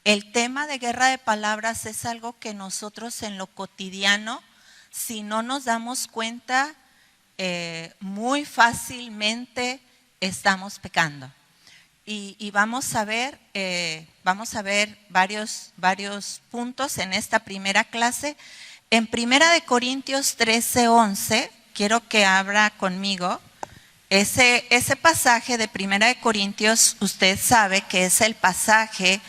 El tema de guerra de palabras es algo que nosotros en lo cotidiano, si no nos damos cuenta, muy fácilmente estamos pecando. Y vamos a ver varios puntos en esta primera clase. En 1 Corintios 13:11, quiero que abra conmigo. Ese pasaje de 1 Corintios, usted sabe que es el pasaje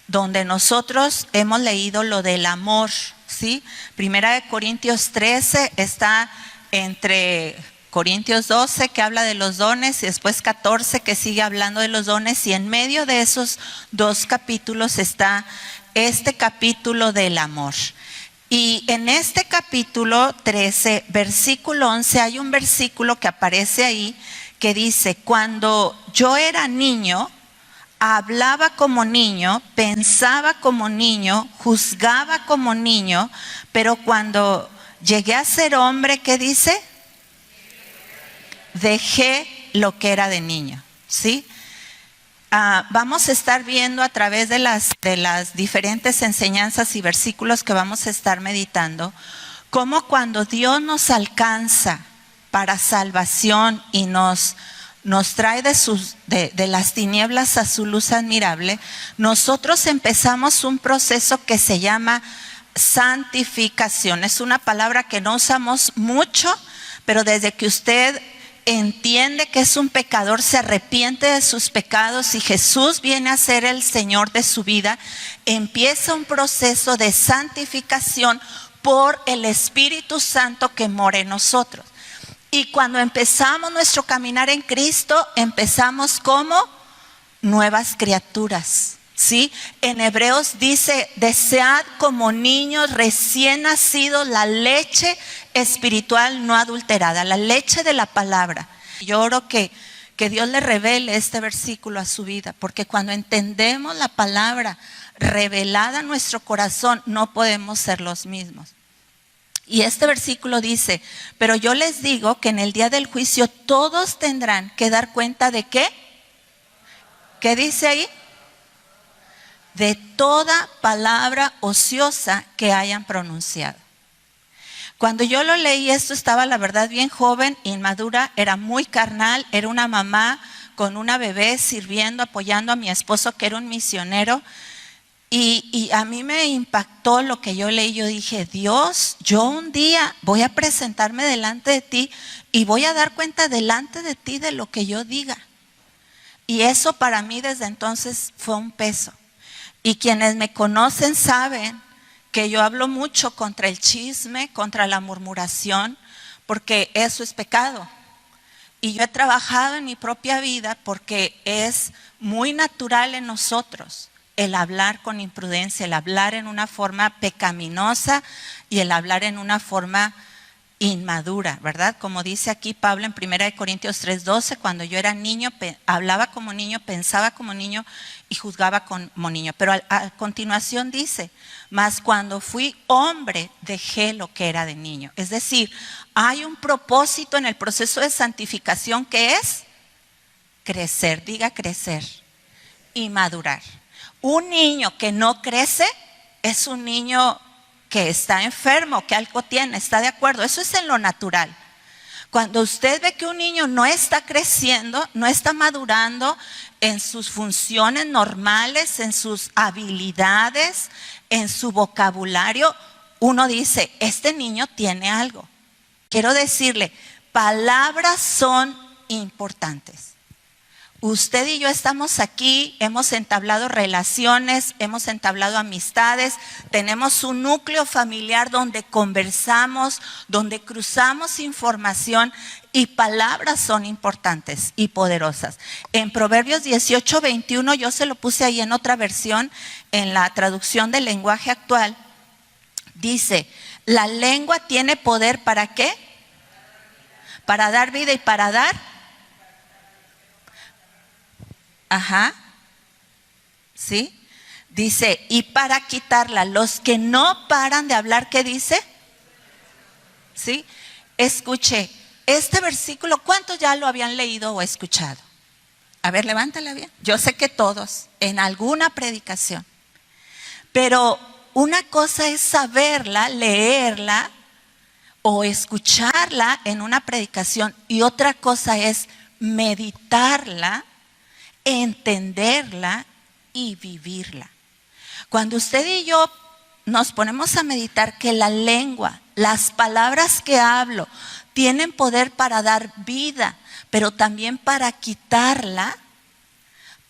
donde nosotros hemos leído lo del amor, ¿sí? 1 Corintios 13 está entre Corintios 12, que habla de los dones, y después 14, que sigue hablando de los dones, y en medio de esos dos capítulos está este capítulo del amor. Y en este capítulo 13, versículo 11, hay un versículo que aparece ahí que dice: cuando yo era niño, hablaba como niño, pensaba como niño, juzgaba como niño, pero cuando llegué a ser hombre, ¿qué dice? Dejé lo que era de niño, ¿sí? Vamos a estar viendo a través de las diferentes enseñanzas y versículos que vamos a estar meditando, cómo cuando Dios nos alcanza para salvación y nos trae de las tinieblas a su luz admirable, nosotros empezamos un proceso que se llama santificación. Es una palabra que no usamos mucho, pero desde que usted entiende que es un pecador, se arrepiente de sus pecados y Jesús viene a ser el Señor de su vida, empieza un proceso de santificación por el Espíritu Santo que mora en nosotros. Y cuando empezamos nuestro caminar en Cristo, empezamos como nuevas criaturas, ¿sí? En Hebreos dice: desead como niños recién nacidos la leche espiritual no adulterada, la leche de la palabra. Yo oro que Dios le revele este versículo a su vida, porque cuando entendemos la palabra revelada en nuestro corazón, no podemos ser los mismos. Y este versículo dice: pero yo les digo que en el día del juicio todos tendrán que dar cuenta de ¿qué? ¿Qué dice ahí? De toda palabra ociosa que hayan pronunciado. Cuando yo lo leí, esto estaba la verdad bien joven, inmadura, era muy carnal, era una mamá con una bebé sirviendo, apoyando a mi esposo que era un misionero. Y a mí me impactó lo que yo leí. Yo dije: Dios, yo un día voy a presentarme delante de ti y voy a dar cuenta delante de ti de lo que yo diga. Y eso para mí desde entonces fue un peso. Y quienes me conocen saben que yo hablo mucho contra el chisme, contra la murmuración, porque eso es pecado. Y yo he trabajado en mi propia vida porque es muy natural en nosotros el hablar con imprudencia, el hablar en una forma pecaminosa y el hablar en una forma inmadura, ¿verdad? Como dice aquí Pablo en 1 Corintios 3:12, cuando yo era niño, hablaba como niño, pensaba como niño y juzgaba como niño. Pero a continuación dice: mas cuando fui hombre, dejé lo que era de niño. Es decir, hay un propósito en el proceso de santificación que es crecer, diga crecer y madurar. Un niño que no crece es un niño que está enfermo, que algo tiene, ¿está de acuerdo? Eso es en lo natural. Cuando usted ve que un niño no está creciendo, no está madurando en sus funciones normales, en sus habilidades, en su vocabulario, uno dice: este niño tiene algo. Quiero decirle, palabras son importantes. Usted y yo estamos aquí, hemos entablado relaciones, hemos entablado amistades, tenemos un núcleo familiar donde conversamos, donde cruzamos información, y palabras son importantes y poderosas. En Proverbios 18:21, yo se lo puse ahí en otra versión, en la traducción del lenguaje actual, dice: la lengua tiene poder ¿para qué? Para dar vida y para dar. Ajá, ¿sí? Dice: y para quitarla. Los que no paran de hablar, ¿qué dice? ¿Sí? Escuche, este versículo, ¿cuántos ya lo habían leído o escuchado? A ver, levántala bien. Yo sé que todos, en alguna predicación. Pero una cosa es saberla, leerla o escucharla en una predicación, y otra cosa es meditarla, entenderla y vivirla. Cuando usted y yo nos ponemos a meditar que la lengua, las palabras que hablo, tienen poder para dar vida, pero también para quitarla,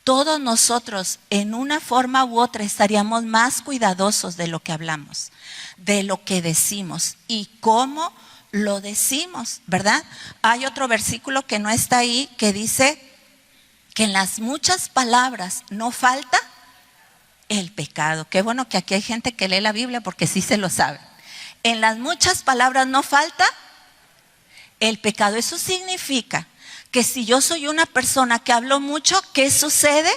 todos nosotros en una forma u otra estaríamos más cuidadosos de lo que hablamos, de lo que decimos y cómo lo decimos, ¿verdad? Hay otro versículo que no está ahí que dice que en las muchas palabras no falta el pecado. Qué bueno que aquí hay gente que lee la Biblia porque sí se lo sabe. En las muchas palabras no falta el pecado. Eso significa que si yo soy una persona que hablo mucho, ¿qué sucede?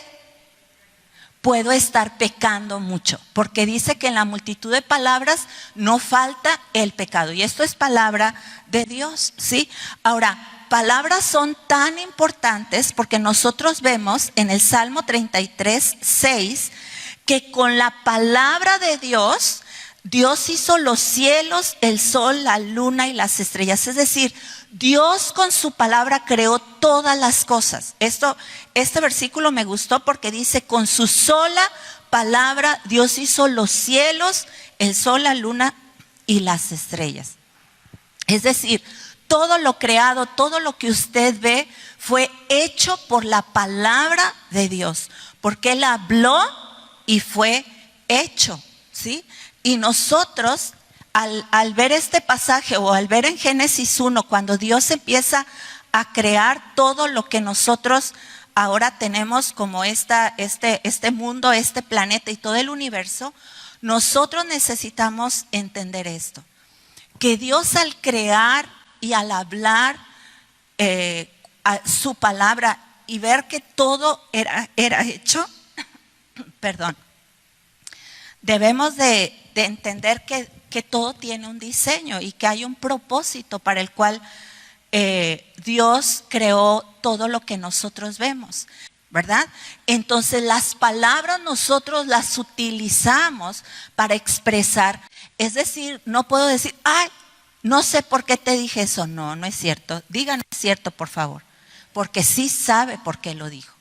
Puedo estar pecando mucho, porque dice que en la multitud de palabras no falta el pecado. Y esto es palabra de Dios, ¿sí? Ahora, palabras son tan importantes porque nosotros vemos en el Salmo 33:6 que con la palabra de Dios, Dios hizo los cielos, el sol, la luna y las estrellas. Es decir, Dios con su palabra creó todas las cosas. Este versículo me gustó porque dice, con su sola palabra Dios hizo los cielos, el sol, la luna y las estrellas. Es decir, todo lo creado, todo lo que usted ve fue hecho por la palabra de Dios, porque Él habló y fue hecho, ¿sí? Y nosotros, al ver este pasaje o al ver en Génesis 1, cuando Dios empieza a crear todo lo que nosotros ahora tenemos como este mundo, este planeta y todo el universo, nosotros necesitamos entender esto. Que Dios al crear y al hablar su palabra y ver que todo era hecho, perdón, debemos de entender que todo tiene un diseño y que hay un propósito para el cual Dios creó todo lo que nosotros vemos, ¿verdad? Entonces las palabras nosotros las utilizamos para expresar. Es decir, no puedo decir, ay, no sé por qué te dije eso. No, no es cierto. Digan es cierto, por favor, porque sí sabe por qué lo dijo.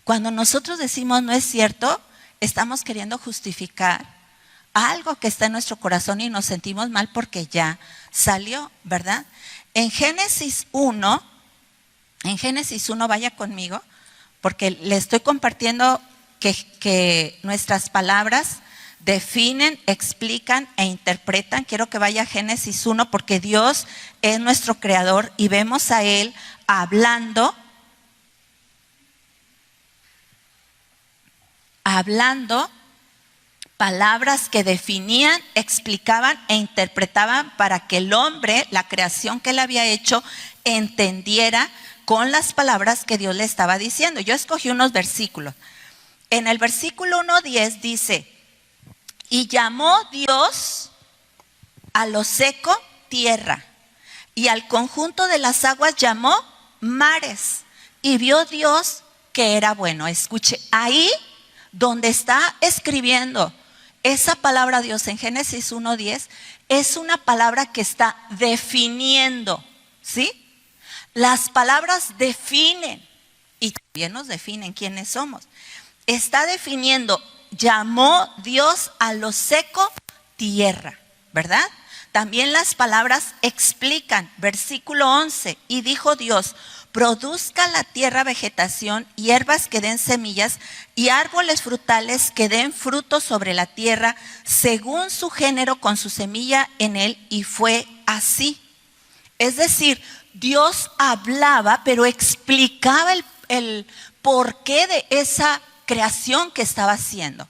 Cuando nosotros decimos no es cierto, estamos queriendo justificar algo que está en nuestro corazón y nos sentimos mal porque ya salió, ¿verdad? En Génesis 1, vaya conmigo, porque le estoy compartiendo que nuestras palabras definen, explican e interpretan. Quiero que vaya a Génesis 1 porque Dios es nuestro creador y vemos a Él hablando palabras que definían, explicaban e interpretaban para que el hombre, la creación que él había hecho, entendiera con las palabras que Dios le estaba diciendo. Yo escogí unos versículos. En el versículo 1:10 dice, y llamó Dios a lo seco tierra, y al conjunto de las aguas llamó mares, y vio Dios que era bueno. Escuche, ahí donde está escribiendo esa palabra Dios en Génesis 1:10, es una palabra que está definiendo, ¿sí? Las palabras definen y también nos definen quiénes somos. Está definiendo, llamó Dios a lo seco tierra, ¿verdad? También las palabras explican, versículo 11, y dijo Dios, produzca la tierra vegetación, hierbas que den semillas y árboles frutales que den frutos sobre la tierra, según su género con su semilla en él, y fue así. Es decir, Dios hablaba, pero explicaba el porqué de esa creación que estaba haciendo.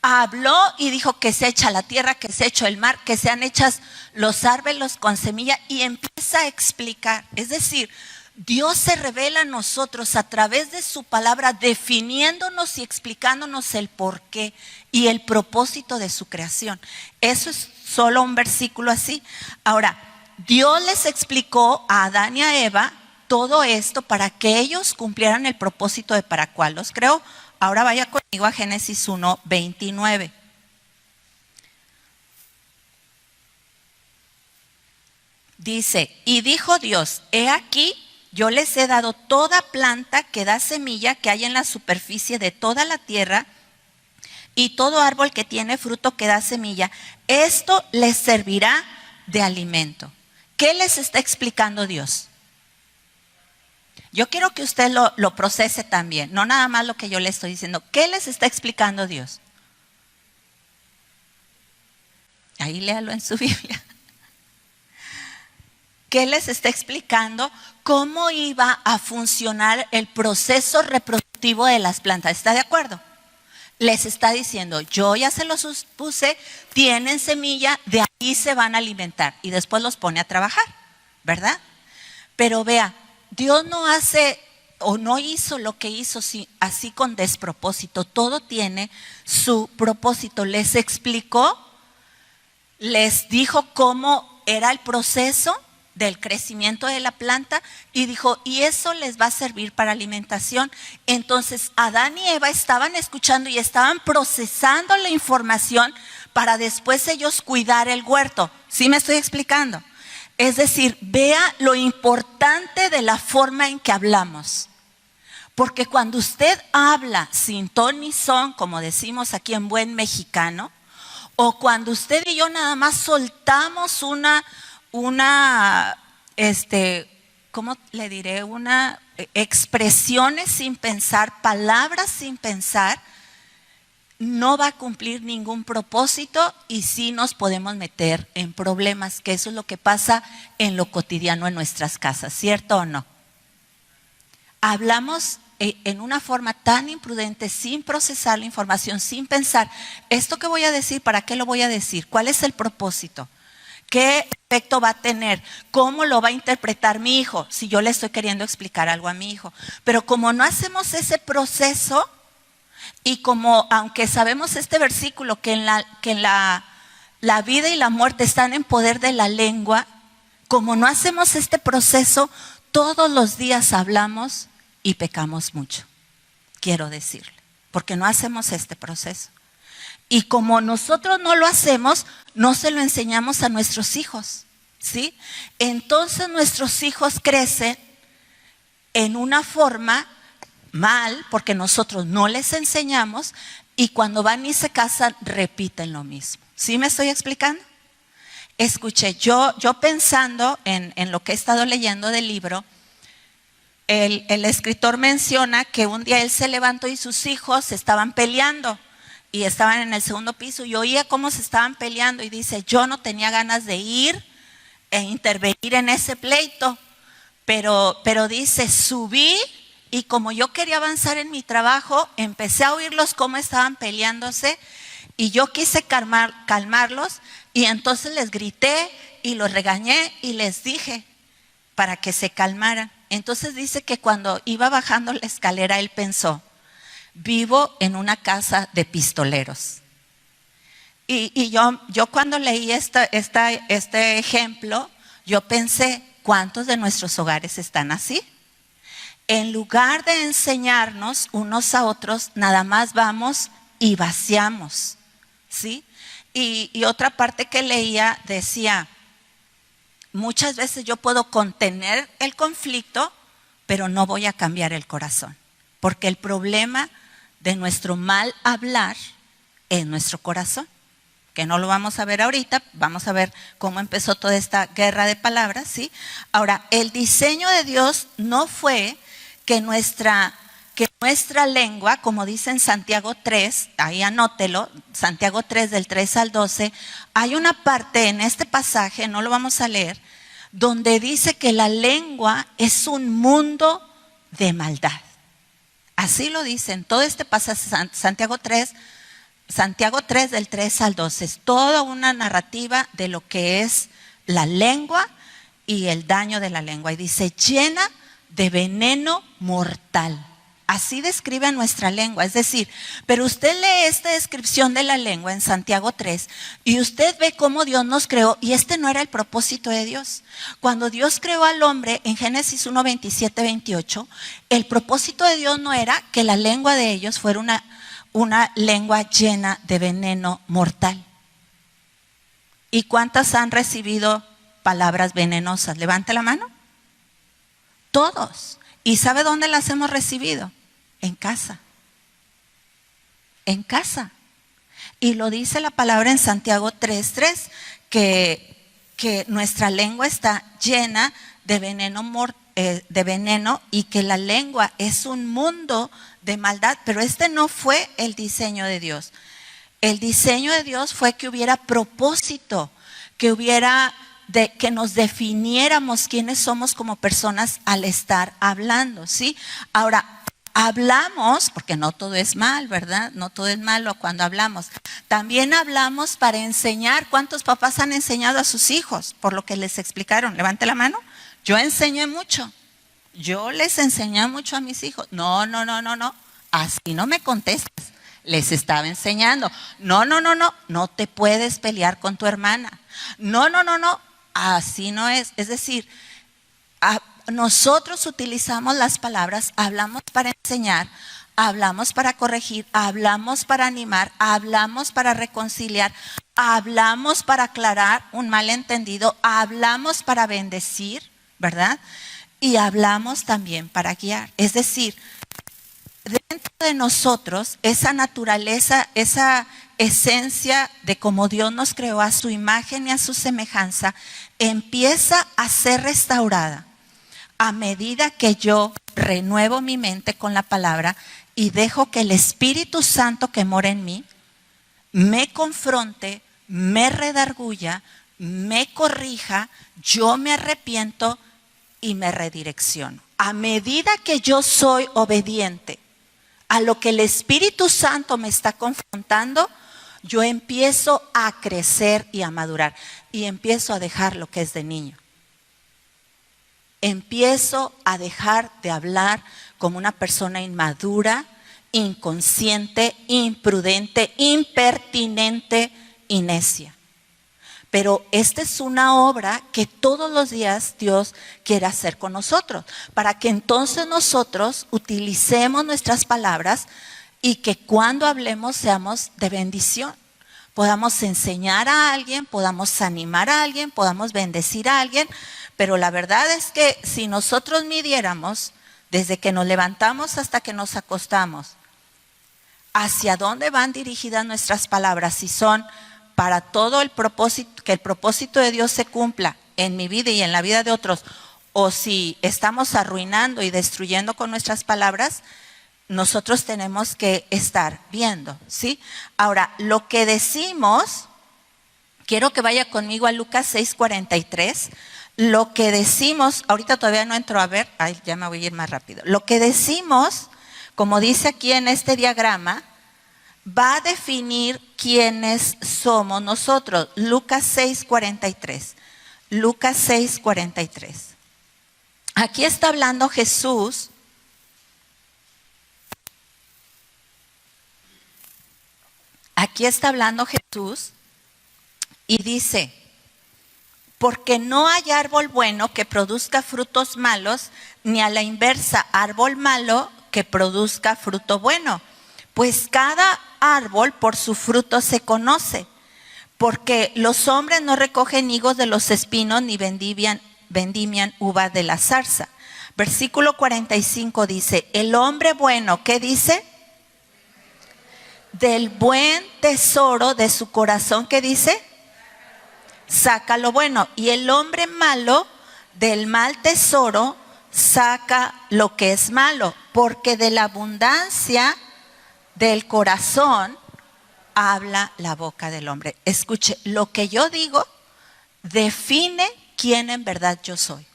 Habló y dijo que se echa la tierra, que se echa el mar, que sean hechas los árboles con semilla, y empieza a explicar. Es decir, Dios se revela a nosotros a través de su palabra, definiéndonos y explicándonos el porqué y el propósito de su creación. Eso es solo un versículo así. Ahora, Dios les explicó a Adán y a Eva todo esto para que ellos cumplieran el propósito de para cuál los creó. Ahora vaya conmigo a Génesis 1:29. Dice, y dijo Dios, he aquí, yo les he dado toda planta que da semilla que hay en la superficie de toda la tierra, y todo árbol que tiene fruto que da semilla. Esto les servirá de alimento. ¿Qué les está explicando Dios? Yo quiero que usted lo procese también, no nada más lo que yo le estoy diciendo. ¿Qué les está explicando Dios? Ahí léalo en su Biblia. ¿Qué les está explicando? ¿Cómo iba a funcionar el proceso reproductivo de las plantas? ¿Está de acuerdo? Les está diciendo, yo ya se los puse, tienen semilla, de ahí se van a alimentar. Y después los pone a trabajar, ¿verdad? Pero vea, Dios no hace o no hizo lo que hizo así con despropósito. Todo tiene su propósito. Les explicó, les dijo cómo era el proceso del crecimiento de la planta y dijo, y eso les va a servir para alimentación. Entonces Adán y Eva estaban escuchando y estaban procesando la información para después ellos cuidar el huerto. ¿Sí me estoy explicando? Es decir, vea lo importante de la forma en que hablamos. Porque cuando usted habla sin ton ni son, como decimos aquí en buen mexicano, o cuando usted y yo nada más soltamos ¿cómo le diré? Expresiones sin pensar, palabras sin pensar, no va a cumplir ningún propósito y sí nos podemos meter en problemas, que eso es lo que pasa en lo cotidiano en nuestras casas, ¿cierto o no? Hablamos en una forma tan imprudente, sin procesar la información, sin pensar, ¿esto que voy a decir, para qué lo voy a decir? ¿Cuál es el propósito? ¿Qué efecto va a tener? ¿Cómo lo va a interpretar mi hijo? Si yo le estoy queriendo explicar algo a mi hijo. Pero como no hacemos ese proceso, y como aunque sabemos este versículo que la vida y la muerte están en poder de la lengua, como no hacemos este proceso, todos los días hablamos y pecamos mucho, quiero decirle, porque no hacemos este proceso. Y como nosotros no lo hacemos, no se lo enseñamos a nuestros hijos, ¿sí? Entonces nuestros hijos crecen en una forma mal, porque nosotros no les enseñamos, y cuando van y se casan, repiten lo mismo. ¿Sí me estoy explicando? Escuche, yo pensando en lo que he estado leyendo del libro, el escritor menciona que un día él se levantó y sus hijos estaban peleando. Y estaban en el segundo piso y oía cómo se estaban peleando y dice, yo no tenía ganas de ir e intervenir en ese pleito, pero dice, subí y como yo quería avanzar en mi trabajo, empecé a oírlos cómo estaban peleándose y yo quise calmarlos y entonces les grité y los regañé y les dije para que se calmaran. Entonces dice que cuando iba bajando la escalera él pensó, vivo en una casa de pistoleros. Y yo cuando leí este ejemplo, yo pensé, ¿cuántos de nuestros hogares están así? En lugar de enseñarnos unos a otros, nada más vamos y vaciamos, ¿sí? Y otra parte que leía decía, muchas veces yo puedo contener el conflicto, pero no voy a cambiar el corazón, porque el problema de nuestro mal hablar en nuestro corazón, que no lo vamos a ver ahorita, vamos a ver cómo empezó toda esta guerra de palabras, ¿sí? Ahora, el diseño de Dios no fue que nuestra lengua, como dice en Santiago 3, ahí anótelo, Santiago 3 del 3 al 12, hay una parte en este pasaje, no lo vamos a leer, donde dice que la lengua es un mundo de maldad. Así lo dicen, todo este pasaje, Santiago 3 del 3 al 12, es toda una narrativa de lo que es la lengua y el daño de la lengua. Y dice, llena de veneno mortal. Así describe nuestra lengua, es decir, pero usted lee esta descripción de la lengua en Santiago 3 y usted ve cómo Dios nos creó y este no era el propósito de Dios. Cuando Dios creó al hombre en Génesis 1, 27, 28, el propósito de Dios no era que la lengua de ellos fuera una lengua llena de veneno mortal. ¿Y cuántas han recibido palabras venenosas? Levante la mano. Todos. ¿Y sabe dónde las hemos recibido? En casa. En casa. Y lo dice la palabra en Santiago 3:3, que nuestra lengua está llena de veneno y que la lengua es un mundo de maldad. Pero este no fue el diseño de Dios. El diseño de Dios fue que hubiera propósito, que nos definiéramos quiénes somos como personas al estar hablando, ¿sí? Ahora, hablamos, porque no todo es mal, ¿verdad? No todo es malo cuando hablamos. También hablamos para enseñar. ¿Cuántos papás han enseñado a sus hijos por lo que les explicaron? Levante la mano. Yo enseñé mucho. Yo les enseñé mucho a mis hijos. No. Así no me contestas. Les estaba enseñando. No te puedes pelear con tu hermana. No. Así no es. Es decir, nosotros utilizamos las palabras, hablamos para enseñar, hablamos para corregir, hablamos para animar, hablamos para reconciliar, hablamos para aclarar un malentendido, hablamos para bendecir, ¿verdad? Y hablamos también para guiar. Es decir, dentro de nosotros, esa naturaleza, esa esencia de cómo Dios nos creó a su imagen y a su semejanza, empieza a ser restaurada a medida que yo renuevo mi mente con la palabra y dejo que el Espíritu Santo que mora en mí me confronte, me redarguya, me corrija, yo me arrepiento y me redirecciono. A medida que yo soy obediente a lo que el Espíritu Santo me está confrontando, yo empiezo a crecer y a madurar y empiezo a dejar lo que es de niño. Empiezo a dejar de hablar como una persona inmadura, inconsciente, imprudente, impertinente y necia. Pero esta es una obra que todos los días Dios quiere hacer con nosotros, para que entonces nosotros utilicemos nuestras palabras y que cuando hablemos seamos de bendición. Podamos enseñar a alguien, podamos animar a alguien, podamos bendecir a alguien. Pero la verdad es que si nosotros midiéramos desde que nos levantamos hasta que nos acostamos, hacia dónde van dirigidas nuestras palabras, si son para todo el propósito, que el propósito de Dios se cumpla en mi vida y en la vida de otros, o si estamos arruinando y destruyendo con nuestras palabras, nosotros tenemos que estar viendo, ¿sí? Ahora, lo que decimos, quiero que vaya conmigo a Lucas 6:43. Lo que decimos, ahorita todavía no entro a ver, ya me voy a ir más rápido. Lo que decimos, como dice aquí en este diagrama, va a definir quiénes somos nosotros. Lucas 6:43. Lucas 6:43. Aquí está hablando Jesús. Aquí está hablando Jesús y dice: porque no hay árbol bueno que produzca frutos malos, ni a la inversa árbol malo que produzca fruto bueno. Pues cada árbol por su fruto se conoce, porque los hombres no recogen higos de los espinos, ni vendimian uva de la zarza. Versículo 45 dice: el hombre bueno, ¿qué dice? Del buen tesoro de su corazón, ¿qué dice? Saca lo bueno. Y el hombre malo del mal tesoro saca lo que es malo, porque de la abundancia del corazón habla la boca del hombre. Escuche, lo que yo digo define quién en verdad yo soy.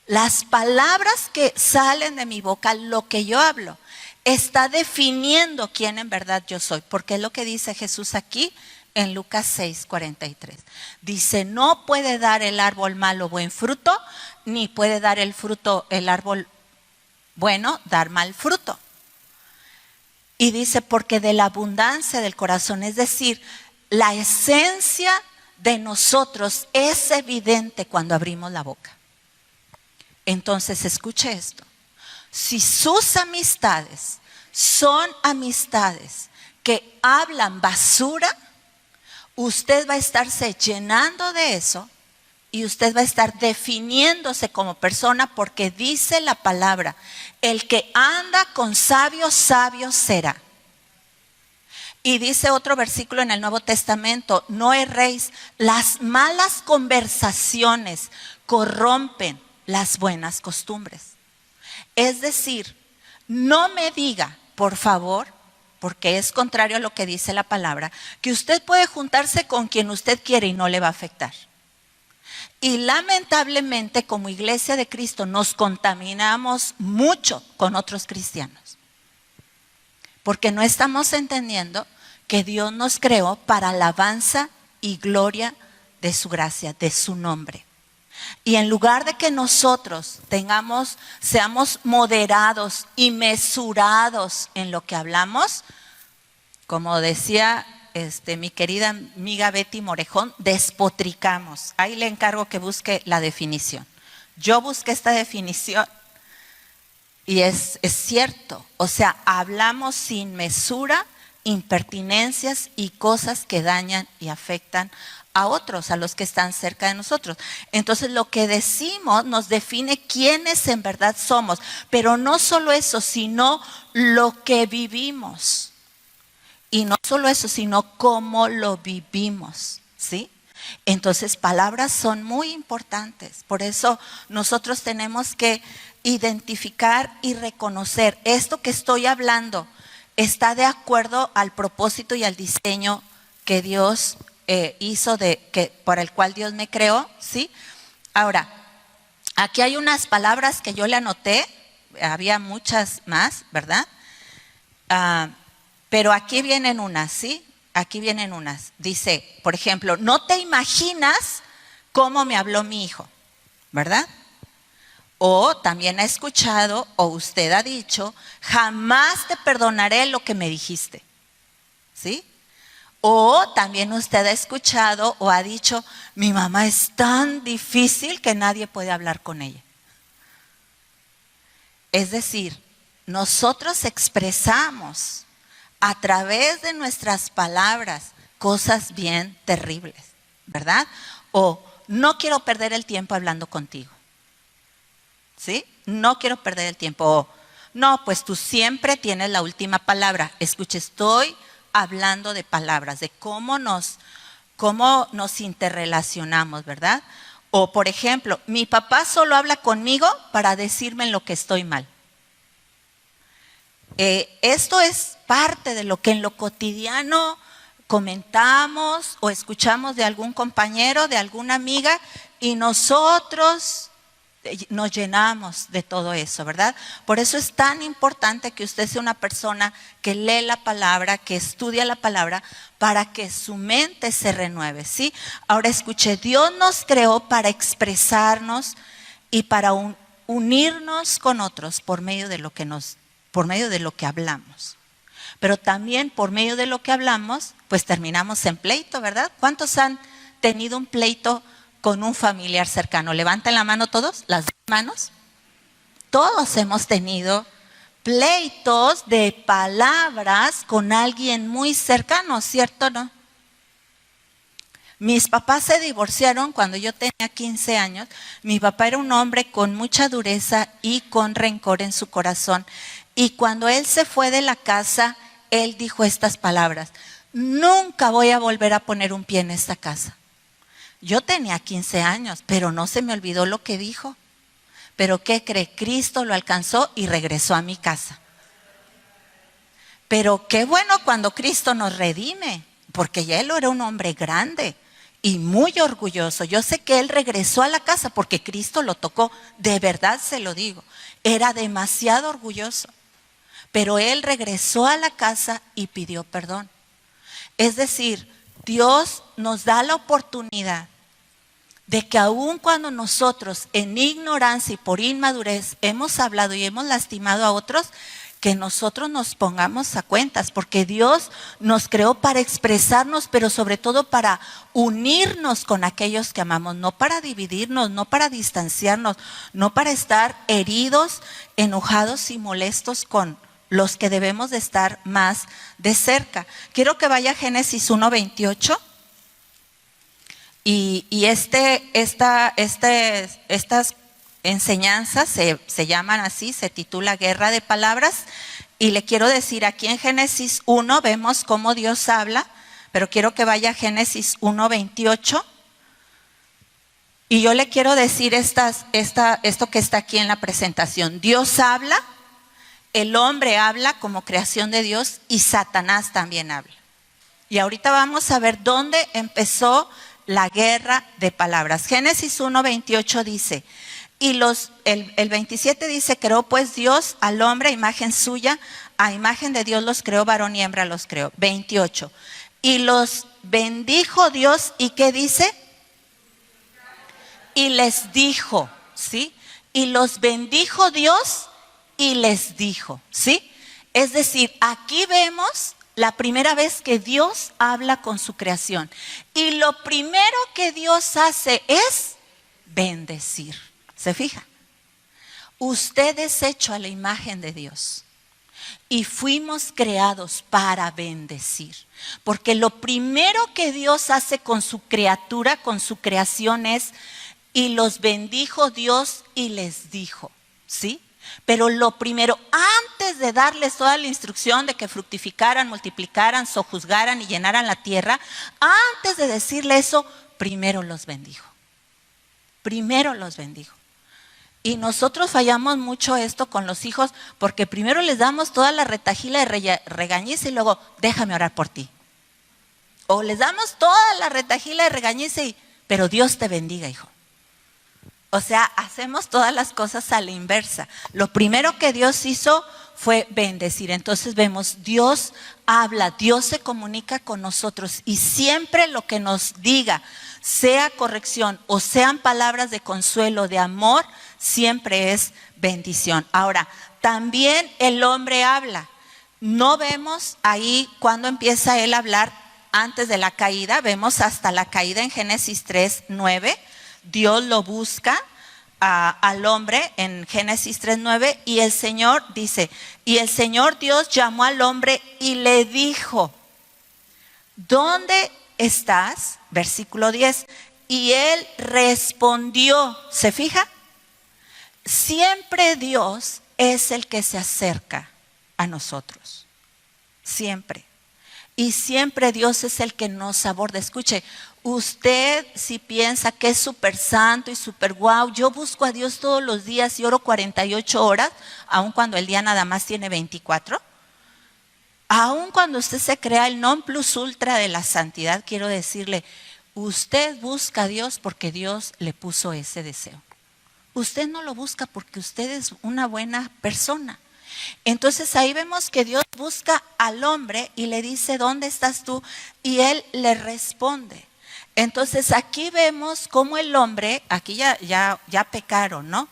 Las palabras que salen de mi boca, lo que yo hablo, está definiendo quién en verdad yo soy, porque es lo que dice Jesús aquí en Lucas 6:43. Dice: no puede dar el árbol malo buen fruto, ni puede dar el árbol bueno dar mal fruto. Y dice: porque de la abundancia del corazón, es decir, la esencia de nosotros es evidente cuando abrimos la boca. Entonces, escuche esto: si sus amistades son amistades que hablan basura, usted va a estarse llenando de eso y usted va a estar definiéndose como persona, porque dice la palabra, el que anda con sabios, sabio será. Y dice otro versículo en el Nuevo Testamento, no erréis, las malas conversaciones corrompen las buenas costumbres. Es decir, no me diga, por favor, porque es contrario a lo que dice la palabra, que usted puede juntarse con quien usted quiere y no le va a afectar. Y lamentablemente, como Iglesia de Cristo, nos contaminamos mucho con otros cristianos, porque no estamos entendiendo que Dios nos creó para alabanza y gloria de su gracia, de su nombre. Y en lugar de que nosotros seamos moderados y mesurados en lo que hablamos, como decía mi querida amiga Betty Morejón, despotricamos. Ahí le encargo que busque la definición. Yo busqué esta definición y es cierto. O sea, hablamos sin mesura, impertinencias y cosas que dañan y afectan a otros, a los que están cerca de nosotros. Entonces lo que decimos nos define quiénes en verdad somos, pero no solo eso, sino lo que vivimos. Y no solo eso, sino cómo lo vivimos, ¿sí? Entonces, palabras son muy importantes. Por eso nosotros tenemos que identificar y reconocer esto que estoy hablando está de acuerdo al propósito y al diseño que Dios hizo, para el cual Dios me creó, ¿sí? Ahora, aquí hay unas palabras que yo le anoté, había muchas más, ¿verdad? Pero aquí vienen unas, ¿sí? Aquí vienen unas. Dice, por ejemplo, no te imaginas cómo me habló mi hijo, ¿verdad? O también ha escuchado, o usted ha dicho, jamás te perdonaré lo que me dijiste, ¿sí? O también usted ha escuchado o ha dicho, mi mamá es tan difícil que nadie puede hablar con ella. Es decir, nosotros expresamos a través de nuestras palabras cosas bien terribles, ¿verdad? O no quiero perder el tiempo hablando contigo, ¿sí? No quiero perder el tiempo. O no, pues tú siempre tienes la última palabra. Escuche, estoy hablando de palabras, de cómo nos interrelacionamos, ¿verdad? O por ejemplo, mi papá solo habla conmigo para decirme en lo que estoy mal. Esto es parte de lo que en lo cotidiano comentamos o escuchamos de algún compañero, de alguna amiga, y nosotros nos llenamos de todo eso, ¿verdad? Por eso es tan importante que usted sea una persona que lee la palabra, que estudia la palabra, para que su mente se renueve, ¿sí? Ahora escuche, Dios nos creó para expresarnos y para unirnos con otros por medio de lo que hablamos. Pero también por medio de lo que hablamos, pues terminamos en pleito, ¿verdad? ¿Cuántos han tenido un pleito con un familiar cercano? Levanten la mano todos, las dos manos. Todos hemos tenido pleitos de palabras con alguien muy cercano, ¿cierto o no? Mis papás se divorciaron cuando yo tenía 15 años. Mi papá era un hombre con mucha dureza y con rencor en su corazón. Y cuando él se fue de la casa, él dijo estas palabras: nunca voy a volver a poner un pie en esta casa. Yo tenía 15 años, pero no se me olvidó lo que dijo. Pero ¿qué cree? Cristo lo alcanzó y regresó a mi casa. Pero qué bueno cuando Cristo nos redime, porque ya él era un hombre grande y muy orgulloso. Yo sé que él regresó a la casa porque Cristo lo tocó, de verdad se lo digo. Era demasiado orgulloso, pero él regresó a la casa y pidió perdón. Es decir, Dios nos da la oportunidad de que aun cuando nosotros en ignorancia y por inmadurez hemos hablado y hemos lastimado a otros, que nosotros nos pongamos a cuentas, porque Dios nos creó para expresarnos, pero sobre todo para unirnos con aquellos que amamos, no para dividirnos, no para distanciarnos, no para estar heridos, enojados y molestos con los que debemos de estar más de cerca. Quiero que vaya a Génesis 1:28. Estas enseñanzas se llaman así, se titula Guerra de Palabras. Y le quiero decir, aquí en Génesis 1 vemos cómo Dios habla, pero quiero que vaya a Génesis 1:28. Y yo le quiero decir esto que está aquí en la presentación. Dios habla, el hombre habla como creación de Dios y Satanás también habla. Y ahorita vamos a ver dónde empezó la guerra de palabras. Génesis 1:28 dice, el 27 dice, creó pues Dios al hombre a imagen suya, a imagen de Dios los creó, varón y hembra los creó. 28. Y los bendijo Dios, ¿y qué dice? Y les dijo, ¿sí? Y los bendijo Dios y les dijo, ¿sí? Es decir, aquí vemos la primera vez que Dios habla con su creación. Y lo primero que Dios hace es bendecir. ¿Se fija? Usted es hecho a la imagen de Dios. Y fuimos creados para bendecir. Porque lo primero que Dios hace con su criatura, con su creación es, y los bendijo Dios y les dijo, ¿sí? Pero lo primero, antes de darles toda la instrucción de que fructificaran, multiplicaran, sojuzgaran y llenaran la tierra, antes de decirle eso, primero los bendijo. Primero los bendijo. Y nosotros fallamos mucho esto con los hijos porque primero les damos toda la retajila de regañiza y luego, déjame orar por ti. O les damos toda la retajila de regañiza y, pero Dios te bendiga, hijo. O sea, hacemos todas las cosas a la inversa. Lo primero que Dios hizo fue bendecir. Entonces vemos, Dios habla, Dios se comunica con nosotros y siempre lo que nos diga, sea corrección o sean palabras de consuelo, de amor, siempre es bendición. Ahora, también el hombre habla. No vemos ahí cuando empieza él a hablar antes de la caída, vemos hasta la caída en Génesis 3:9. Dios lo busca al hombre en Génesis 3:9 y el Señor dice, y el Señor Dios llamó al hombre y le dijo, ¿dónde estás? Versículo 10, y él respondió, ¿se fija? Siempre Dios es el que se acerca a nosotros, siempre. Y siempre Dios es el que nos aborda. Escuche, usted si piensa que es súper santo y súper guau, yo busco a Dios todos los días y oro 48 horas, aun cuando el día nada más tiene 24. Aun cuando usted se crea el non plus ultra de la santidad, quiero decirle, usted busca a Dios porque Dios le puso ese deseo. Usted no lo busca porque usted es una buena persona. Entonces ahí vemos que Dios busca al hombre y le dice, ¿dónde estás tú? Y él le responde. Entonces aquí vemos cómo el hombre, aquí ya pecaron, ¿no?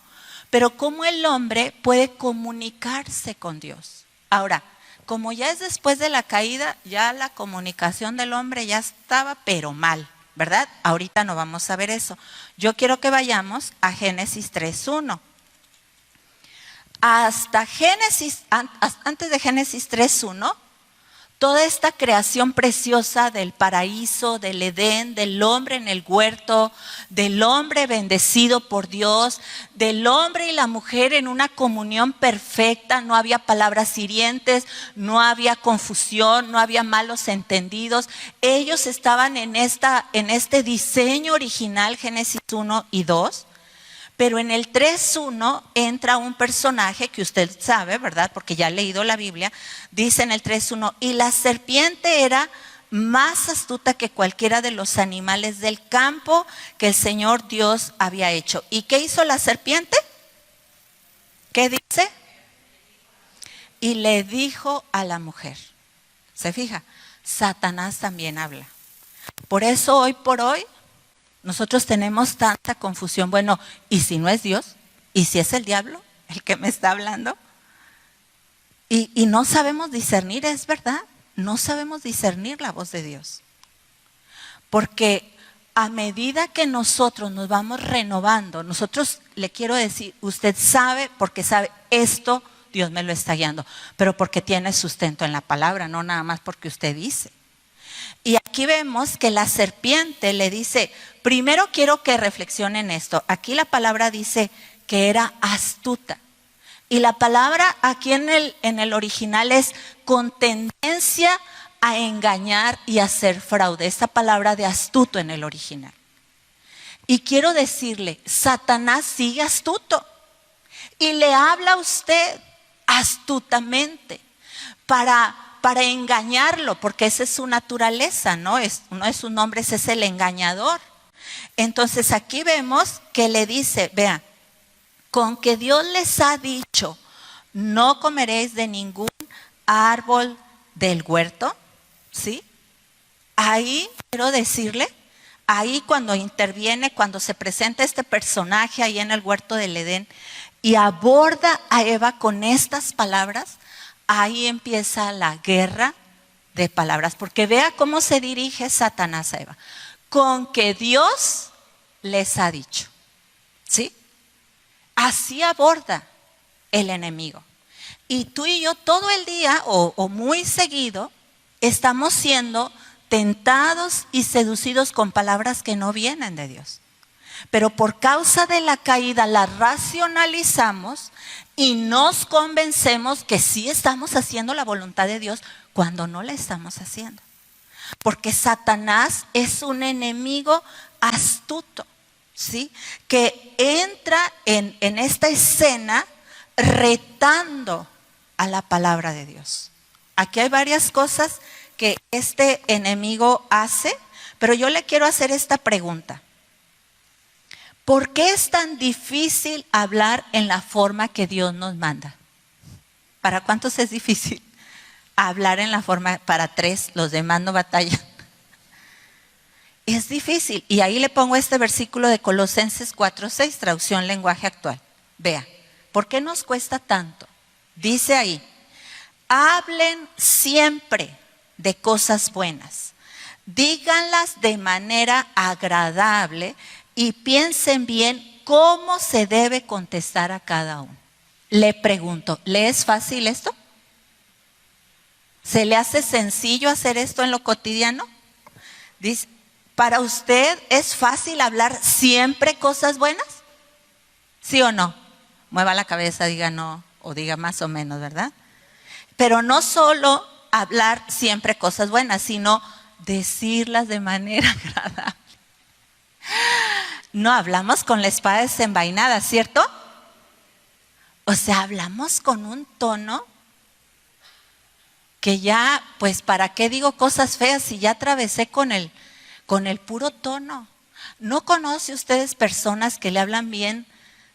Pero cómo el hombre puede comunicarse con Dios. Ahora, como ya es después de la caída, ya la comunicación del hombre ya estaba, pero mal, ¿verdad? Ahorita no vamos a ver eso. Yo quiero que vayamos a Génesis 3:1. Hasta Génesis, antes de Génesis 3:1, toda esta creación preciosa del paraíso, del Edén, del hombre en el huerto, del hombre bendecido por Dios, del hombre y la mujer en una comunión perfecta, no había palabras hirientes, no había confusión, no había malos entendidos. Ellos estaban en este diseño original, Génesis 1 y 2. Pero en el 3:1 entra un personaje que usted sabe, ¿verdad? Porque ya ha leído la Biblia. Dice en el 3:1, y la serpiente era más astuta que cualquiera de los animales del campo que el Señor Dios había hecho. ¿Y qué hizo la serpiente? ¿Qué dice? Y le dijo a la mujer. ¿Se fija? Satanás también habla. Por eso hoy por hoy nosotros tenemos tanta confusión. Bueno, ¿y si no es Dios? ¿Y si es el diablo el que me está hablando? Y no sabemos discernir, es verdad. No sabemos discernir la voz de Dios. Porque a medida que nosotros nos vamos renovando, nosotros le quiero decir, usted sabe, porque sabe, esto Dios me lo está guiando, pero porque tiene sustento en la palabra, no nada más porque usted dice. Y aquí vemos que la serpiente le dice, primero quiero que reflexionen esto. Aquí la palabra dice que era astuta. Y la palabra aquí en el original es con tendencia a engañar y a hacer fraude. Esta palabra de astuto en el original. Y quiero decirle, Satanás sigue astuto. Y le habla a usted astutamente para engañarlo, porque esa es su naturaleza, ¿no? Uno de sus nombres es el engañador. Entonces aquí vemos que le dice, vea, con que Dios les ha dicho, no comeréis de ningún árbol del huerto, ¿sí? Ahí quiero decirle, ahí cuando interviene, cuando se presenta este personaje ahí en el huerto del Edén y aborda a Eva con estas palabras, ahí empieza la guerra de palabras, porque vea cómo se dirige Satanás a Eva, con que Dios les ha dicho, ¿sí? Así aborda el enemigo. Y tú y yo todo el día o muy seguido estamos siendo tentados y seducidos con palabras que no vienen de Dios. Pero por causa de la caída la racionalizamos y nos convencemos que sí estamos haciendo la voluntad de Dios cuando no la estamos haciendo. Porque Satanás es un enemigo astuto, ¿sí? Que entra en esta escena retando a la palabra de Dios. Aquí hay varias cosas que este enemigo hace, pero yo le quiero hacer esta pregunta. ¿Por qué es tan difícil hablar en la forma que Dios nos manda? ¿Para cuántos es difícil hablar en la forma? Para 3, los demás no batallan. Es difícil. Y ahí le pongo este versículo de Colosenses 4:6, traducción lenguaje actual. Vea, ¿por qué nos cuesta tanto? Dice ahí, hablen siempre de cosas buenas, díganlas de manera agradable y piensen bien cómo se debe contestar a cada uno. Le pregunto, ¿le es fácil esto? ¿Se le hace sencillo hacer esto en lo cotidiano? Dice, ¿para usted es fácil hablar siempre cosas buenas? ¿Sí o no? Mueva la cabeza, diga no o diga más o menos, ¿verdad? Pero no solo hablar siempre cosas buenas, sino decirlas de manera agradable. No hablamos con la espada desenvainada, ¿cierto? O sea, hablamos con un tono que ya, pues, ¿para qué digo cosas feas si ya atravesé con el puro tono? ¿No conoce ustedes personas que le hablan bien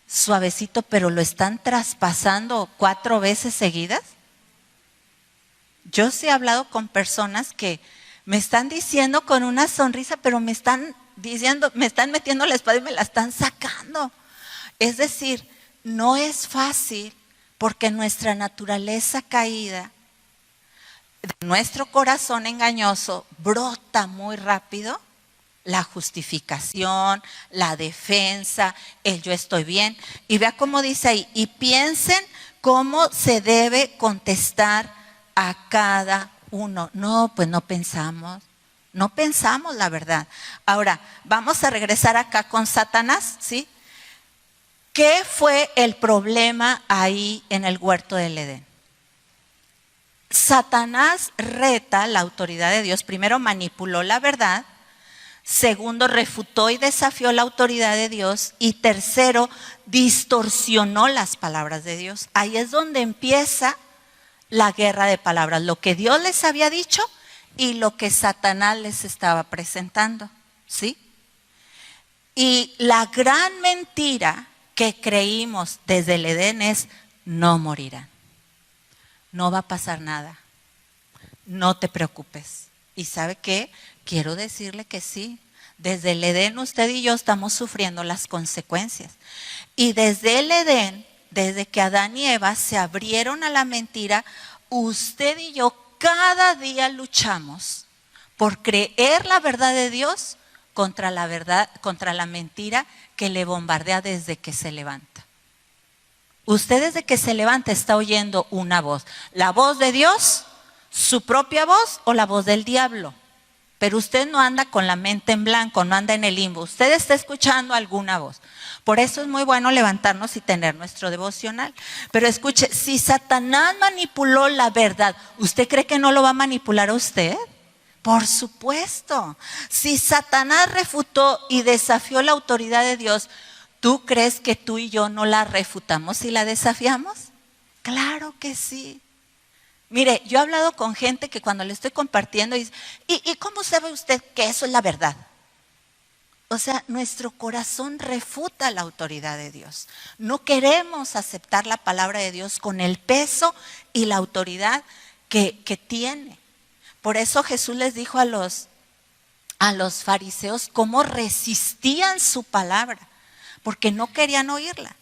suavecito, pero lo están traspasando 4 veces seguidas? Yo sí he hablado con personas que me están diciendo con una sonrisa, pero me están diciendo, me están metiendo la espada y me la están sacando. Es decir, no es fácil porque nuestra naturaleza caída, de nuestro corazón engañoso, brota muy rápido la justificación, la defensa, el yo estoy bien. Y vea cómo dice ahí, y piensen cómo se debe contestar a cada uno. No, pues no pensamos la verdad. Ahora, vamos a regresar acá con Satanás, ¿sí? ¿Qué fue el problema ahí en el huerto del Edén? Satanás reta la autoridad de Dios. Primero manipuló la verdad. Segundo, refutó y desafió la autoridad de Dios. Y tercero, distorsionó las palabras de Dios. Ahí es donde empieza la guerra de palabras. Lo que Dios les había dicho y lo que Satanás les estaba presentando, ¿sí? Y la gran mentira que creímos desde el Edén es, no morirán. No va a pasar nada. No te preocupes. ¿Y sabe qué? Quiero decirle que sí. Desde el Edén usted y yo estamos sufriendo las consecuencias. Y desde el Edén, desde que Adán y Eva se abrieron a la mentira, usted y yo cada día luchamos por creer la verdad de Dios contra la verdad, contra la mentira que le bombardea desde que se levanta. Usted desde que se levanta está oyendo una voz. ¿La voz de Dios? ¿Su propia voz o la voz del diablo? pero usted no anda con la mente en blanco, no anda en el limbo. Usted está escuchando alguna voz. Por eso es muy bueno levantarnos y tener nuestro devocional. Pero escuche, si Satanás manipuló la verdad, ¿usted cree que no lo va a manipular a usted? Por supuesto. Si Satanás refutó y desafió la autoridad de Dios, ¿tú crees que tú y yo no la refutamos y la desafiamos? Claro que sí. Mire, yo he hablado con gente que cuando le estoy compartiendo dice, ¿y cómo sabe usted que eso es la verdad? O sea, nuestro corazón refuta la autoridad de Dios. No queremos aceptar la palabra de Dios con el peso y la autoridad que tiene. Por eso Jesús les dijo a los fariseos cómo resistían su palabra, porque no querían oírla.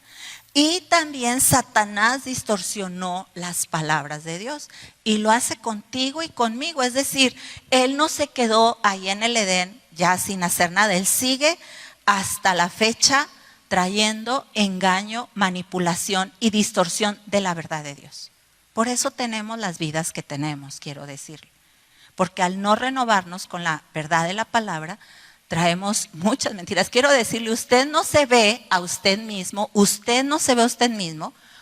Y también Satanás distorsionó las palabras de Dios y lo hace contigo y conmigo. Es decir, él no se quedó ahí en el Edén ya sin hacer nada. Él sigue hasta la fecha trayendo engaño, manipulación y distorsión de la verdad de Dios. Por eso tenemos las vidas que tenemos, quiero decirle. Porque al no renovarnos con la verdad de la palabra, traemos muchas mentiras. Quiero decirle, usted no se ve a usted mismo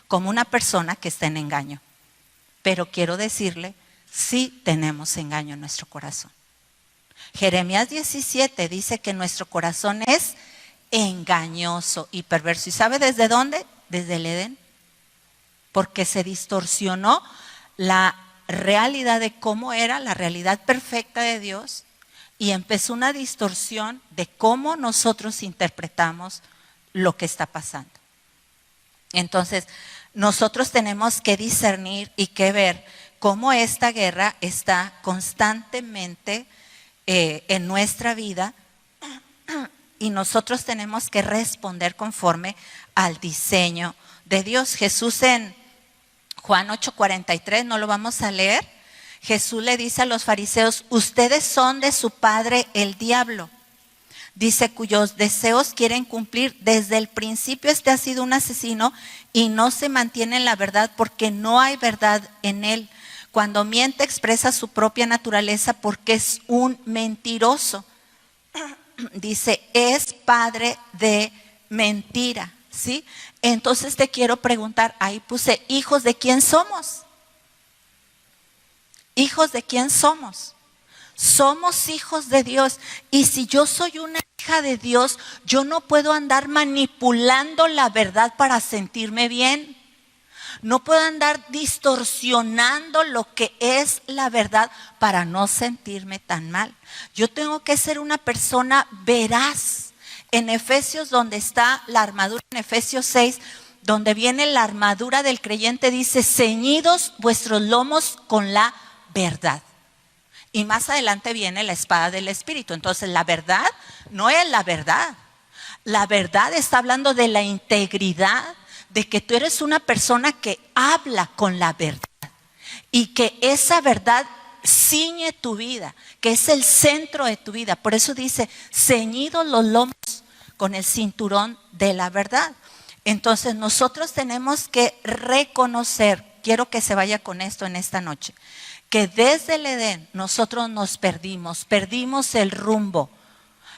como una persona que está en engaño. Pero quiero decirle, sí tenemos engaño en nuestro corazón. Jeremías 17 dice que nuestro corazón es engañoso y perverso. ¿Y sabe desde dónde? Desde el Edén. Porque se distorsionó la realidad de cómo era la realidad perfecta de Dios y empezó una distorsión de cómo nosotros interpretamos lo que está pasando. Entonces, nosotros tenemos que discernir y que ver cómo esta guerra está constantemente en nuestra vida y nosotros tenemos que responder conforme al diseño de Dios. Jesús en Juan 8:43, no lo vamos a leer. Jesús le dice a los fariseos, ustedes son de su padre el diablo. Dice, cuyos deseos quieren cumplir. Desde el principio este ha sido un asesino y no se mantiene en la verdad porque no hay verdad en él. Cuando miente expresa su propia naturaleza porque es un mentiroso. Dice, es padre de mentira, ¿sí? Entonces te quiero preguntar, ahí puse, ¿hijos de quién somos? ¿Hijos de quién somos? Somos hijos de Dios. Y si yo soy una hija de Dios, yo no puedo andar manipulando la verdad para sentirme bien. No puedo andar distorsionando lo que es la verdad para no sentirme tan mal. Yo tengo que ser una persona veraz. En Efesios, donde está la armadura, en Efesios 6, donde viene la armadura del creyente, dice, ceñidos vuestros lomos con la verdad. Y más adelante viene la espada del Espíritu. Entonces la verdad no es la verdad. La verdad está hablando de la integridad, de que tú eres una persona que habla con la verdad y que esa verdad ciñe tu vida, que es el centro de tu vida. Por eso dice, ceñidos los lomos con el cinturón de la verdad. Entonces nosotros tenemos que reconocer, quiero que se vaya con esto en esta noche, que desde el Edén nosotros nos perdimos el rumbo.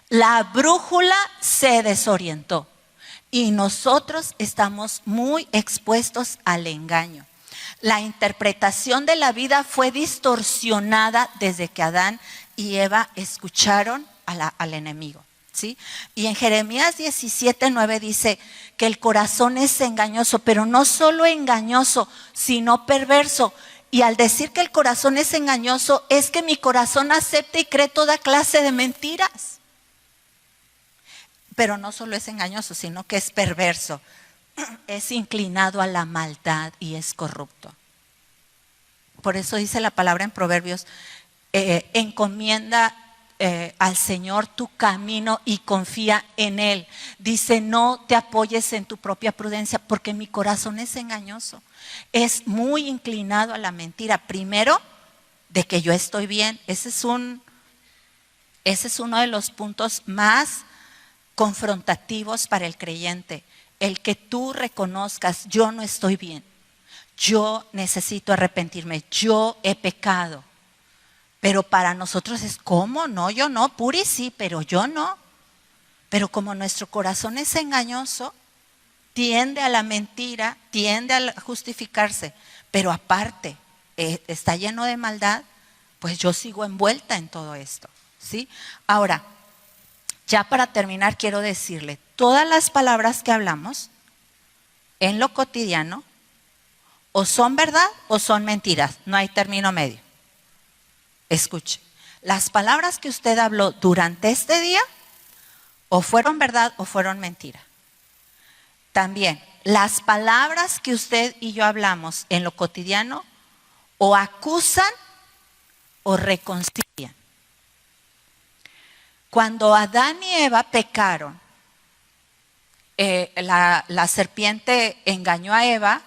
La brújula se desorientó y nosotros estamos muy expuestos al engaño. La interpretación de la vida fue distorsionada desde que Adán y Eva escucharon al enemigo, ¿sí? Y en Jeremías 17:9 dice que el corazón es engañoso, pero no solo engañoso, sino perverso. Y al decir que el corazón es engañoso, es que mi corazón acepta y cree toda clase de mentiras. Pero no solo es engañoso, sino que es perverso. Es inclinado a la maldad y es corrupto. Por eso dice la palabra en Proverbios, encomienda al Señor tu camino y confía en Él. Dice, no te apoyes en tu propia prudencia, porque mi corazón es engañoso. Es muy inclinado a la mentira. Primero, de que yo estoy bien. Ese es uno de los puntos más confrontativos para el creyente. El que tú reconozcas, yo no estoy bien. Yo necesito arrepentirme. Yo he pecado. Pero para nosotros es, ¿cómo? No, yo no, Puri sí, pero yo no. Pero como nuestro corazón es engañoso, tiende a la mentira, tiende a justificarse, pero aparte está lleno de maldad, pues yo sigo envuelta en todo esto, ¿sí? Ahora, ya para terminar quiero decirle, todas las palabras que hablamos en lo cotidiano o son verdad o son mentiras, no hay término medio. Escuche, las palabras que usted habló durante este día o fueron verdad o fueron mentira. También, las palabras que usted y yo hablamos en lo cotidiano o acusan o reconcilian. Cuando Adán y Eva pecaron, la serpiente engañó a Eva,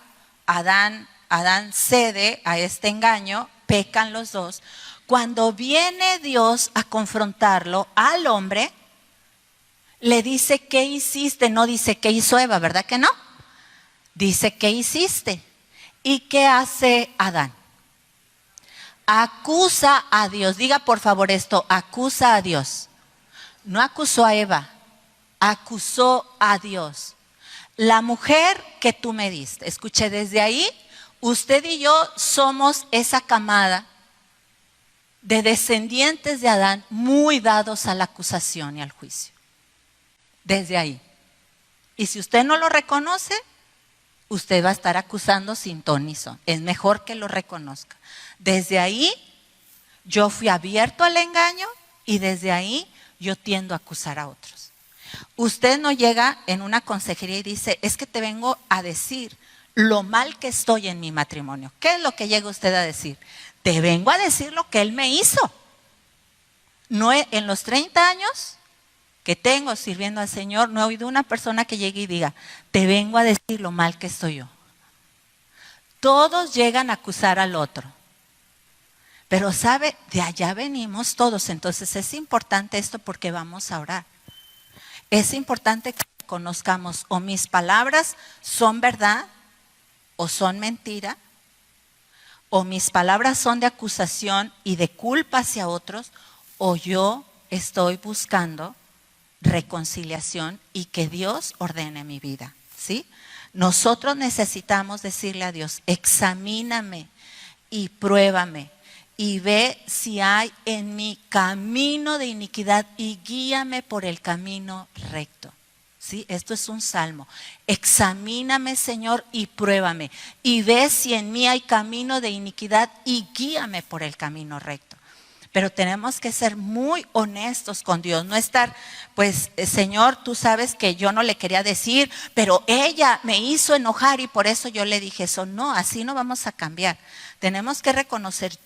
Adán cede a este engaño, pecan los dos. Cuando viene Dios a confrontarlo al hombre, le dice, ¿qué hiciste? No dice, ¿qué hizo Eva? ¿Verdad que no? Dice, ¿qué hiciste? ¿Y qué hace Adán? Acusa a Dios. Diga por favor esto, acusa a Dios. No acusó a Eva, acusó a Dios. La mujer que tú me diste. Escuche, desde ahí, usted y yo somos esa camada de descendientes de Adán muy dados a la acusación y al juicio. Desde ahí. Y si usted no lo reconoce, usted va a estar acusando sin ton ni son. Es mejor que lo reconozca. Desde ahí yo fui abierto al engaño y desde ahí yo tiendo a acusar a otros. Usted no llega en una consejería y dice, es que te vengo a decir lo mal que estoy en mi matrimonio. ¿Qué es lo que llega usted a decir? Te vengo a decir lo que él me hizo. No, en los 30 años que tengo sirviendo al Señor, no he oído una persona que llegue y diga, te vengo a decir lo mal que estoy yo. Todos llegan a acusar al otro. Pero sabe, de allá venimos todos. Entonces es importante esto porque vamos a orar. Es importante que conozcamos o mis palabras son verdad o son mentira, o mis palabras son de acusación y de culpa hacia otros, o yo estoy buscando reconciliación y que Dios ordene mi vida, ¿sí? Nosotros necesitamos decirle a Dios, examíname y pruébame y ve si hay en mi camino de iniquidad y guíame por el camino recto. ¿Sí? Esto es un salmo. Examíname, Señor, y pruébame y ve si en mí hay camino de iniquidad y guíame por el camino recto. Pero tenemos que ser muy honestos con Dios, no estar, pues, Señor, tú sabes que yo no le quería decir, pero ella me hizo enojar y por eso yo le dije eso. No, así no vamos a cambiar. Tenemos que reconocer,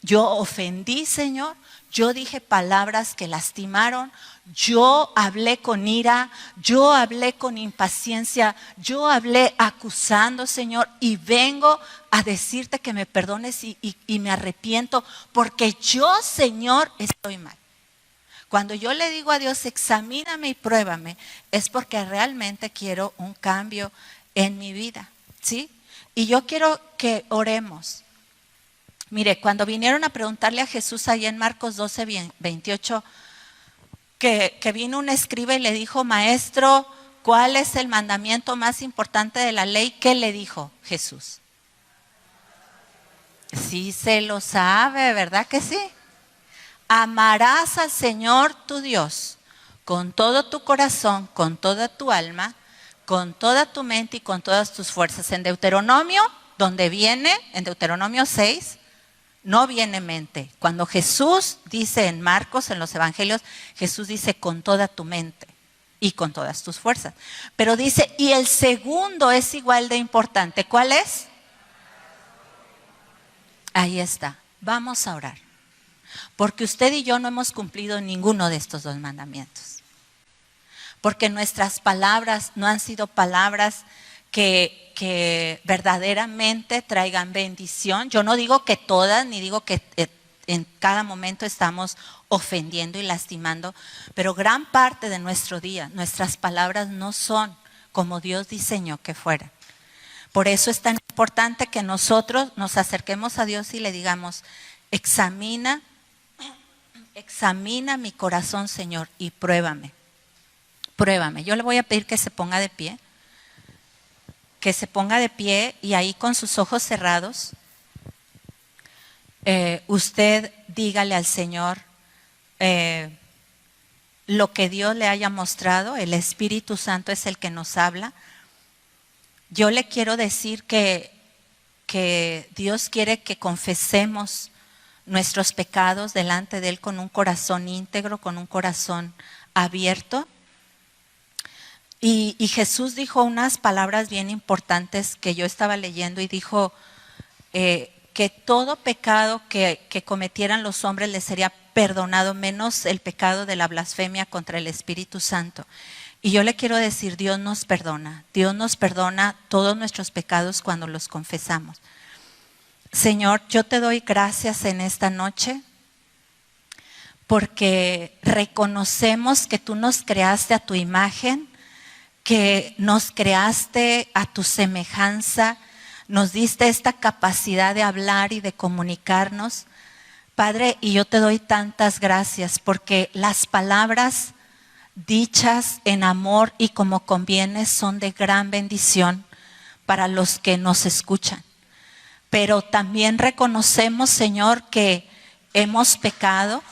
yo ofendí, Señor, yo dije palabras que lastimaron, yo hablé con ira, yo hablé con impaciencia, yo hablé acusando, Señor, y vengo a decirte que me perdones y me arrepiento porque yo, Señor, estoy mal. Cuando yo le digo a Dios, examíname y pruébame, es porque realmente quiero un cambio en mi vida, ¿sí? Y yo quiero que oremos. Mire, cuando vinieron a preguntarle a Jesús ahí en Marcos 12, 28, que vino un escriba y le dijo, maestro, ¿cuál es el mandamiento más importante de la ley? ¿Qué le dijo Jesús? Sí se lo sabe, ¿verdad que sí? Amarás al Señor tu Dios con todo tu corazón, con toda tu alma, con toda tu mente y con todas tus fuerzas. En Deuteronomio, donde viene, en Deuteronomio 6, no viene mente. Cuando Jesús dice en Marcos, en los evangelios, Jesús dice con toda tu mente y con todas tus fuerzas. Pero dice, y el segundo es igual de importante. ¿Cuál es? Ahí está. Vamos a orar. Porque usted y yo no hemos cumplido ninguno de estos dos mandamientos. Porque nuestras palabras no han sido palabras que verdaderamente traigan bendición. Yo no digo que todas, ni digo que en cada momento estamos ofendiendo y lastimando, pero gran parte de nuestro día, nuestras palabras no son como Dios diseñó que fueran. Por eso es tan importante que nosotros nos acerquemos a Dios y le digamos, examina mi corazón, Señor, y pruébame. Pruébame. Yo le voy a pedir que se ponga de pie. Que se ponga de pie y ahí con sus ojos cerrados, usted dígale al Señor lo que Dios le haya mostrado. El Espíritu Santo es el que nos habla. Yo le quiero decir que Dios quiere que confesemos nuestros pecados delante de Él con un corazón íntegro, con un corazón abierto. Y Jesús dijo unas palabras bien importantes que yo estaba leyendo y dijo que todo pecado que cometieran los hombres les sería perdonado, menos el pecado de la blasfemia contra el Espíritu Santo. Y yo le quiero decir, Dios nos perdona todos nuestros pecados cuando los confesamos. Señor, yo te doy gracias en esta noche porque reconocemos que tú nos creaste a tu imagen, que nos creaste a tu semejanza, nos diste esta capacidad de hablar y de comunicarnos. Padre, y yo te doy tantas gracias porque las palabras dichas en amor y como conviene son de gran bendición para los que nos escuchan. Pero también reconocemos, Señor, que hemos pecado,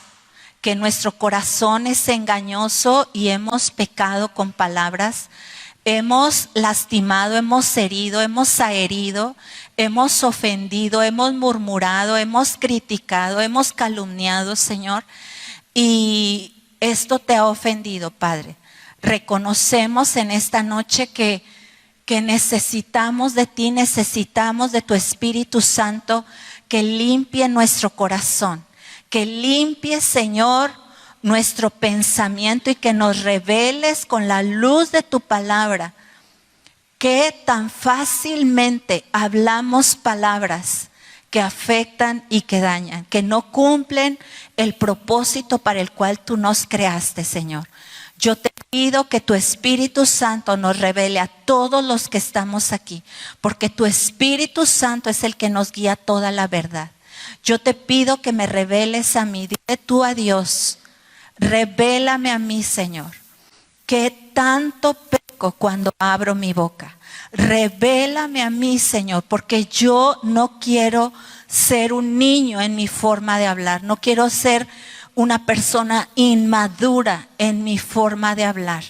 que nuestro corazón es engañoso y hemos pecado con palabras. Hemos lastimado, hemos herido, hemos aherido, hemos ofendido, hemos murmurado, hemos criticado, hemos calumniado, Señor. Y esto te ha ofendido, Padre. Reconocemos en esta noche que necesitamos de ti, necesitamos de tu Espíritu Santo que limpie nuestro corazón, que limpie, Señor, nuestro pensamiento y que nos reveles con la luz de tu palabra que tan fácilmente hablamos palabras que afectan y que dañan, que no cumplen el propósito para el cual tú nos creaste, Señor. Yo te pido que tu Espíritu Santo nos revele a todos los que estamos aquí, porque tu Espíritu Santo es el que nos guía toda la verdad. Yo te pido que me reveles a mí, dile tú a Dios, revélame a mí, Señor, que tanto peco cuando abro mi boca. Revélame a mí, Señor, porque yo no quiero ser un niño en mi forma de hablar, no quiero ser una persona inmadura en mi forma de hablar,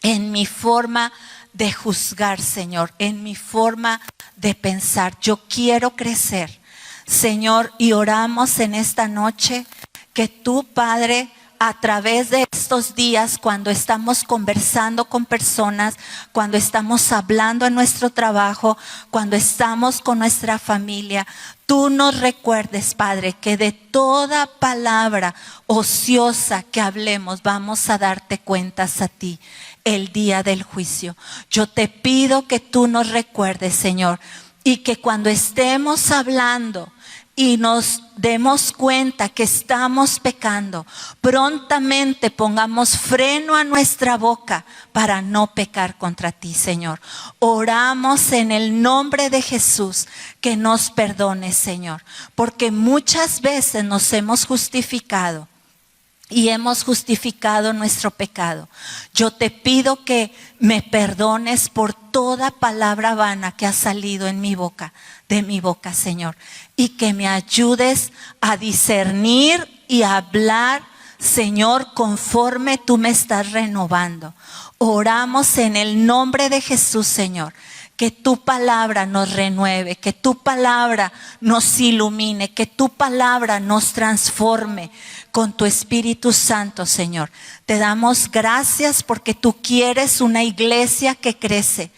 en mi forma de juzgar, Señor, en mi forma de pensar. Yo quiero crecer, Señor, y oramos en esta noche que tú, Padre, a través de estos días, cuando estamos conversando con personas, cuando estamos hablando en nuestro trabajo, cuando estamos con nuestra familia, tú nos recuerdes, Padre, que de toda palabra ociosa que hablemos vamos a darte cuentas a ti el día del juicio. Yo te pido que tú nos recuerdes, Señor, y que cuando estemos hablando y nos demos cuenta que estamos pecando, prontamente pongamos freno a nuestra boca para no pecar contra ti, Señor. Oramos en el nombre de Jesús que nos perdones, Señor, porque muchas veces nos hemos justificado y hemos justificado nuestro pecado. Yo te pido que me perdones por toda palabra vana que ha salido de mi boca, Señor, y que me ayudes a discernir y a hablar, Señor, conforme tú me estás renovando. Oramos en el nombre de Jesús, Señor, que tu palabra nos renueve, que tu palabra nos ilumine, que tu palabra nos transforme con tu Espíritu Santo, Señor. Te damos gracias porque tú quieres una iglesia que crece.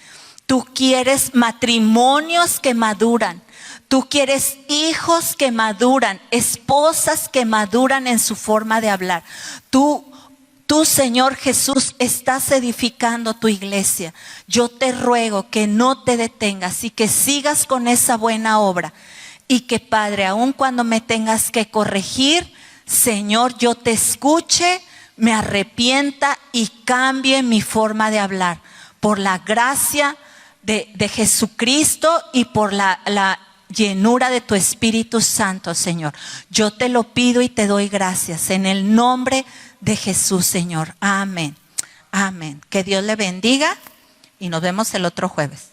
Tú quieres matrimonios que maduran. Tú quieres hijos que maduran, esposas que maduran en su forma de hablar. Tú, Señor Jesús, estás edificando tu iglesia. Yo te ruego que no te detengas y que sigas con esa buena obra. Y que, Padre, aun cuando me tengas que corregir, Señor, yo te escuche, me arrepienta y cambie mi forma de hablar. Por la gracia de Jesucristo y por la llenura de tu Espíritu Santo, Señor. Yo te lo pido y te doy gracias en el nombre de Jesús, Señor. Amén. Amén. Que Dios le bendiga y nos vemos el otro jueves.